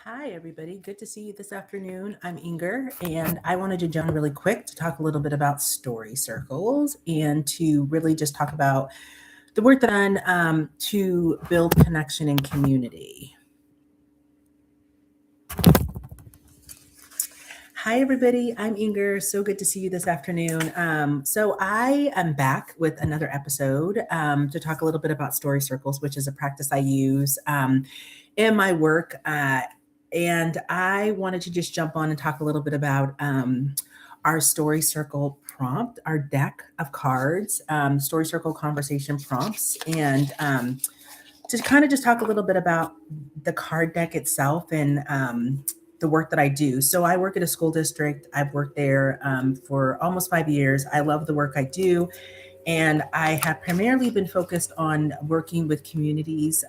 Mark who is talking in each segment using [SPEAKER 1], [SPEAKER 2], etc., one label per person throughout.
[SPEAKER 1] Hi, everybody. Good to see you this afternoon. I'm Inger, and I wanted to jump really quick to talk a little bit about story circles and to really just talk about the work that I've done to build connection and community. Hi, everybody. I'm Inger. So good to see you this afternoon. So I am back with another episode to talk a little bit about story circles, which is a practice I use in my work. And I wanted to just jump on and talk a little bit about our story circle prompt, our deck of cards, story circle conversation prompts, and to kind of just talk a little bit about the card deck itself and the work that I do. So I work at a school district. I've worked there for almost 5 years. I love the work I do. And I have primarily been focused on working with communities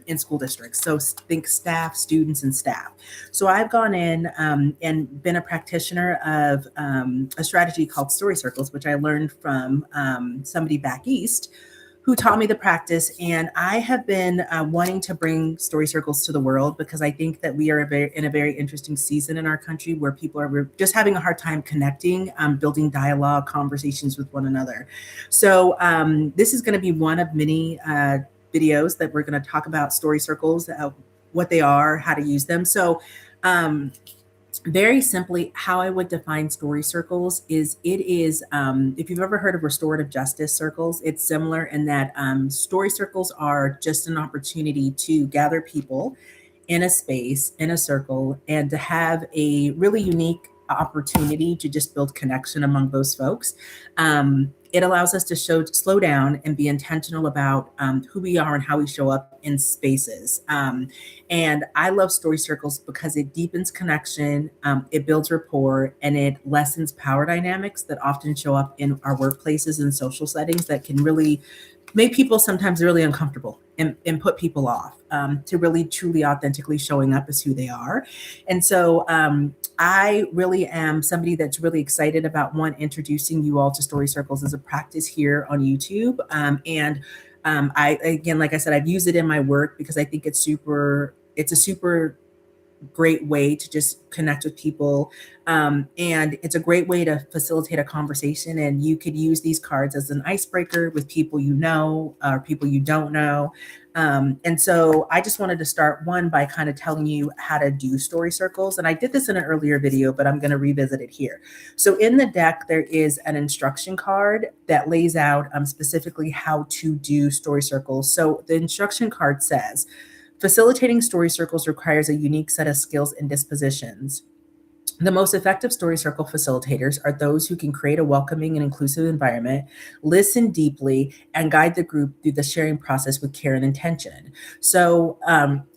[SPEAKER 1] in school districts. So think staff, students, and staff. So I've gone in and been a practitioner of a strategy called story circles, which I learned from somebody back east who taught me the practice. And I have been wanting to bring story circles to the world because I think that we are in a very interesting season in our country where people are just having a hard time connecting, building dialogue, conversations with one another. So this is going to be one of many videos that we're going to talk about story circles, what they are, how to use them. So very simply, how I would define story circles is it is, if you've ever heard of restorative justice circles, it's similar in that story circles are just an opportunity to gather people in a space, in a circle, and to have a really unique opportunity to just build connection among those folks. It allows us to slow down and be intentional about who we are and how we show up in spaces. And I love story circles because it deepens connection, it builds rapport, and it lessens power dynamics that often show up in our workplaces and social settings that can really make people sometimes really uncomfortable and put people off to really truly authentically showing up as who they are. And so I really am somebody that's really excited about introducing you all to story circles as a practice here on YouTube. I, again, like I said, I've used it in my work because I think it's a super great way to just connect with people. And it's a great way to facilitate a conversation. And you could use these cards as an icebreaker with people you know or people you don't know. And so I just wanted to start one by kind of telling you how to do story circles. And I did this in an earlier video, but I'm going to revisit it here. So in the deck, there is an instruction card that lays out specifically how to do story circles. So the instruction card says, facilitating story circles requires a unique set of skills and dispositions. The most effective story circle facilitators are those who can create a welcoming and inclusive environment, listen deeply, and guide the group through the sharing process with care and intention. So,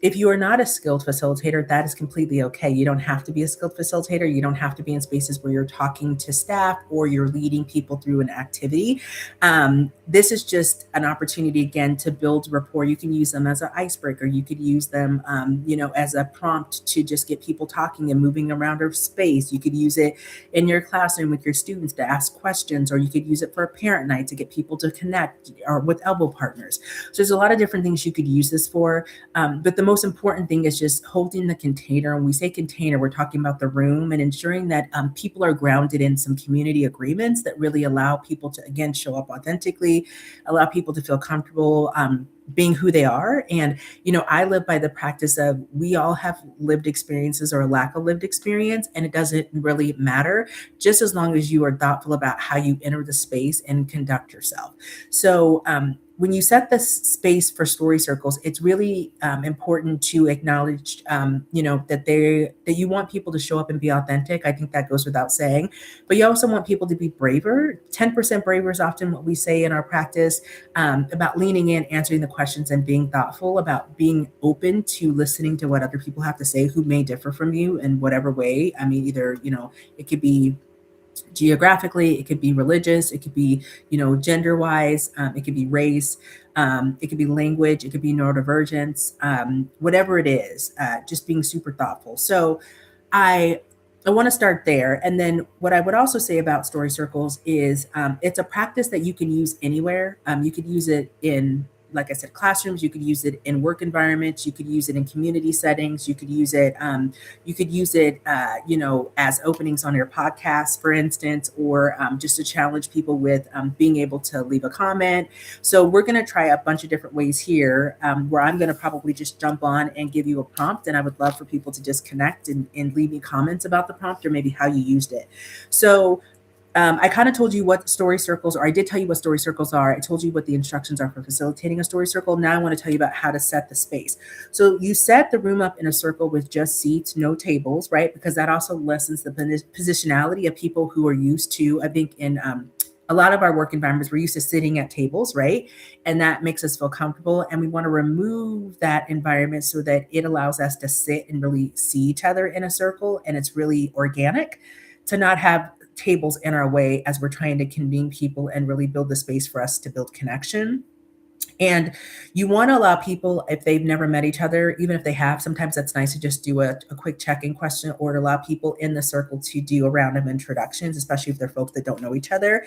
[SPEAKER 1] if you are not a skilled facilitator, that is completely okay. You don't have to be a skilled facilitator. You don't have to be in spaces where you're talking to staff or you're leading people through an activity. This is just an opportunity, again, to build rapport. You can use them as an icebreaker. You could use them, as a prompt to just get people talking and moving around our space. You could use it in your classroom with your students to ask questions, or you could use it for a parent night to get people to connect or with elbow partners. So there's a lot of different things you could use this for. But the most important thing is just holding the container. When we say container, we're talking about the room and ensuring that people are grounded in some community agreements that really allow people to, again, show up authentically, allow people to feel comfortable being who they are. And, I live by the practice of we all have lived experiences or a lack of lived experience, and it doesn't really matter, just as long as you are thoughtful about how you enter the space and conduct yourself. So, when you set this space for story circles, it's really important to acknowledge, that you want people to show up and be authentic. I think that goes without saying, but you also want people to be braver. 10% braver is often what we say in our practice, about leaning in, answering the questions, and being thoughtful about being open to listening to what other people have to say who may differ from you in whatever way. I mean, either, it could be geographically, it could be religious, it could be, gender wise, it could be race, it could be language, it could be neurodivergence, whatever it is, just being super thoughtful. So I want to start there. And then what I would also say about story circles is it's a practice that you can use anywhere. You could use it in like I said, classrooms. You could use it in work environments. You could use it in community settings. You could use it, as openings on your podcast, for instance, or just to challenge people with being able to leave a comment. So we're going to try a bunch of different ways here, where I'm going to probably just jump on and give you a prompt, and I would love for people to just connect and leave me comments about the prompt or maybe how you used it. So I kind of told you what story circles, or I did tell you what story circles are. I told you what the instructions are for facilitating a story circle. Now I want to tell you about how to set the space. So you set the room up in a circle with just seats, no tables, right? Because that also lessens the positionality of people who are used to, I think, in a lot of our work environments, we're used to sitting at tables, right? And that makes us feel comfortable. And we want to remove that environment so that it allows us to sit and really see each other in a circle. And it's really organic to not have tables in our way as we're trying to convene people and really build the space for us to build connection. And you want to allow people, if they've never met each other, even if they have, sometimes that's nice to just do a quick check-in question, or to allow people in the circle to do a round of introductions, especially if they're folks that don't know each other.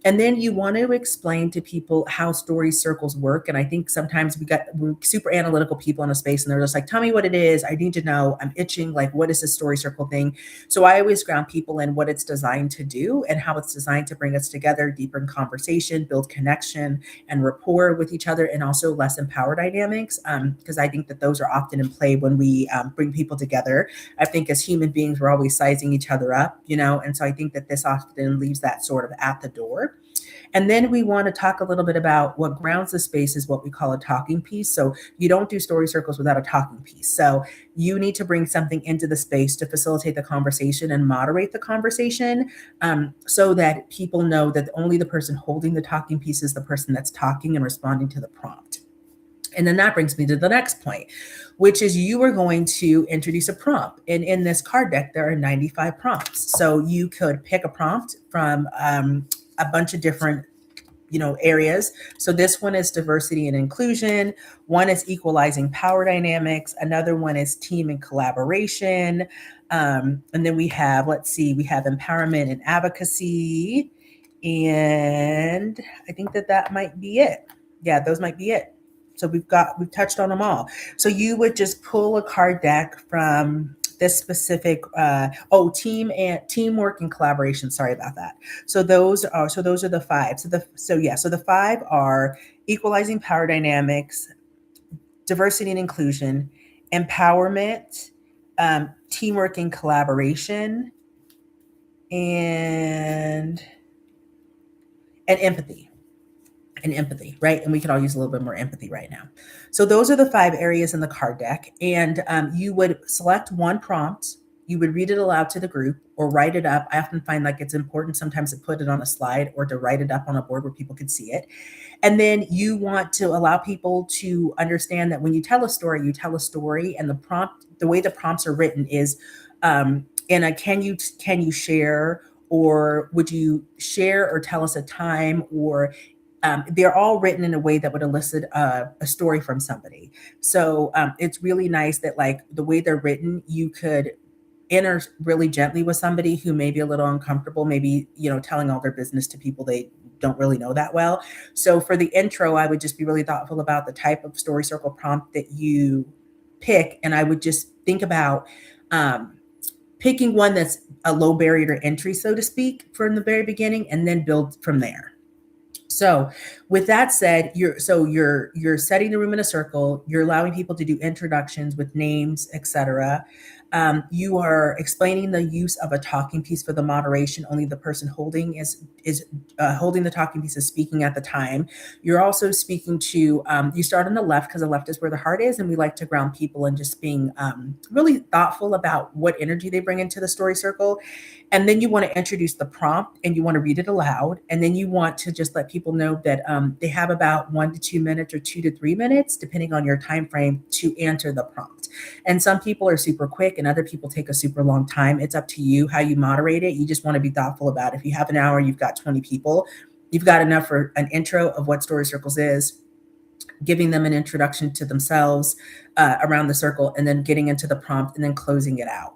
[SPEAKER 1] And then you want to explain to people how story circles work. And I think sometimes we're super analytical people in a space, and they're just like, tell me what it is. I need to know. I'm itching. Like, what is this story circle thing? So I always ground people in what it's designed to do and how it's designed to bring us together, deeper in conversation, build connection and rapport with each other, and also lessen power dynamics. Because I think that those are often in play when we bring people together. I think as human beings, we're always sizing each other up, and so I think that this often leaves that sort of at the door. And then we want to talk a little bit about what grounds the space is what we call a talking piece. So you don't do story circles without a talking piece. So you need to bring something into the space to facilitate the conversation and moderate the conversation, so that people know that only the person holding the talking piece is the person that's talking and responding to the prompt. And then that brings me to the next point, which is you are going to introduce a prompt. And in this card deck, there are 95 prompts. So you could pick a prompt from a bunch of different areas. So this one is diversity and inclusion. One is equalizing power dynamics. Another one is team and collaboration. And then we have empowerment and advocacy. And I think that might be it. Yeah, those might be it. So we've touched on them all. So you would just pull a card deck from this specific teamwork and collaboration. Sorry about that. So those are the five. So the five are equalizing power dynamics, diversity and inclusion, empowerment, teamwork and collaboration, and empathy. And empathy, right? And we could all use a little bit more empathy right now. So those are the 5 areas in the card deck. And you would select one prompt. You would read it aloud to the group or write it up. I often find like it's important sometimes to put it on a slide or to write it up on a board where people could see it. And then you want to allow people to understand that when you tell a story, you tell a story. And the way the prompts are written is in a can you share, or would you share, or tell us a time, or they're all written in a way that would elicit a story from somebody. So it's really nice that like the way they're written, you could enter really gently with somebody who may be a little uncomfortable, maybe, telling all their business to people they don't really know that well. So for the intro, I would just be really thoughtful about the type of story circle prompt that you pick. And I would just think about picking one that's a low barrier to entry, so to speak, from the very beginning, and then build from there. So with that said, you're setting the room in a circle. You're allowing people to do introductions with names, etc. You are explaining the use of a talking piece for the moderation. Only the person holding holding the talking piece is speaking at the time. You're also speaking to, you start on the left because the left is where the heart is. And we like to ground people and just being really thoughtful about what energy they bring into the story circle. And then you want to introduce the prompt and you want to read it aloud. And then you want to just let people know that they have about 1 to 2 minutes or 2 to 3 minutes, depending on your time frame, to answer the prompt. And some people are super quick and other people take a super long time. It's up to you how you moderate it. You just want to be thoughtful about it. If you have an hour, you've got 20 people, you've got enough for an intro of what Story Circles is, giving them an introduction to themselves around the circle, and then getting into the prompt and then closing it out.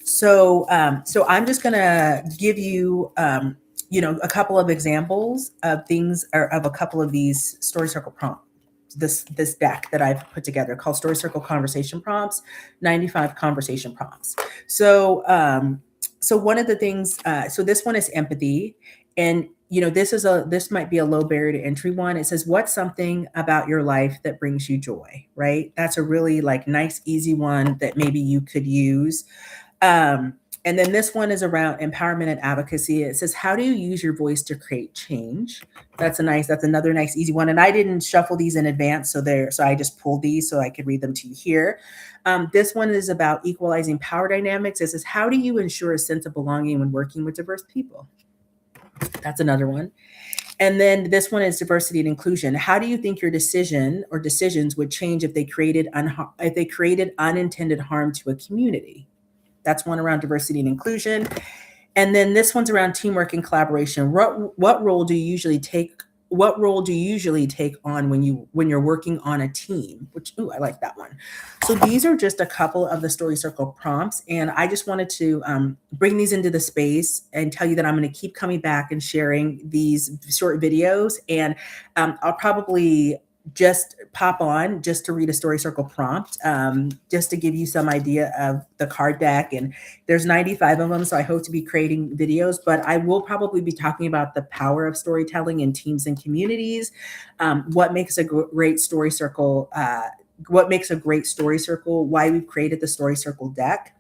[SPEAKER 1] So I'm just going to give you, a couple of examples of things, or of a couple of these story circle prompts. this deck that I've put together called Story Circle Conversation Prompts, 95 conversation prompts. So so one of the things, so this one is empathy. And this might be a low barrier to entry one. It says, what's something about your life that brings you joy, right? That's a really like nice, easy one that maybe you could use. And then this one is around empowerment and advocacy. It says, how do you use your voice to create change? That's another nice, easy one. And I didn't shuffle these in advance. So I just pulled these so I could read them to you here. This one is about equalizing power dynamics. It says, how do you ensure a sense of belonging when working with diverse people? That's another one. And then this one is diversity and inclusion. How do you think your decision or decisions would change if they created unintended harm to a community? That's one around diversity and inclusion. And then this one's around teamwork and collaboration. What role do you usually take? What role do you usually take on when you're working on a team? I like that one. So these are just a couple of the Story Circle prompts, and I just wanted to bring these into the space and tell you that I'm going to keep coming back and sharing these short videos, and I'll probably just pop on just to read a Story Circle prompt, just to give you some idea of the card deck. And there's 95 of them, so I hope to be creating videos, but I will probably be talking about the power of storytelling in teams and communities, what makes a great Story Circle, why we've created the Story Circle deck.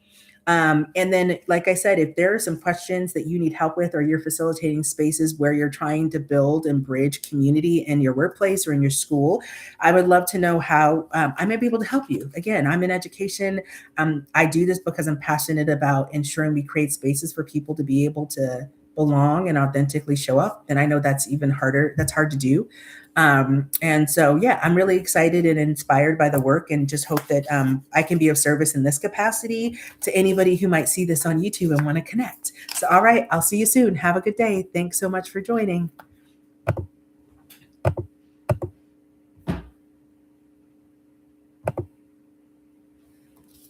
[SPEAKER 1] And then, like I said, if there are some questions that you need help with, or you're facilitating spaces where you're trying to build and bridge community in your workplace or in your school, I would love to know how I might be able to help you. Again, I'm in education. I do this because I'm passionate about ensuring we create spaces for people to be able to belong and authentically show up. And I know that's even harder. That's hard to do. And so, yeah, I'm really excited and inspired by the work, and just hope that I can be of service in this capacity to anybody who might see this on YouTube and want to connect. So, all right, I'll see you soon. Have a good day. Thanks so much for joining.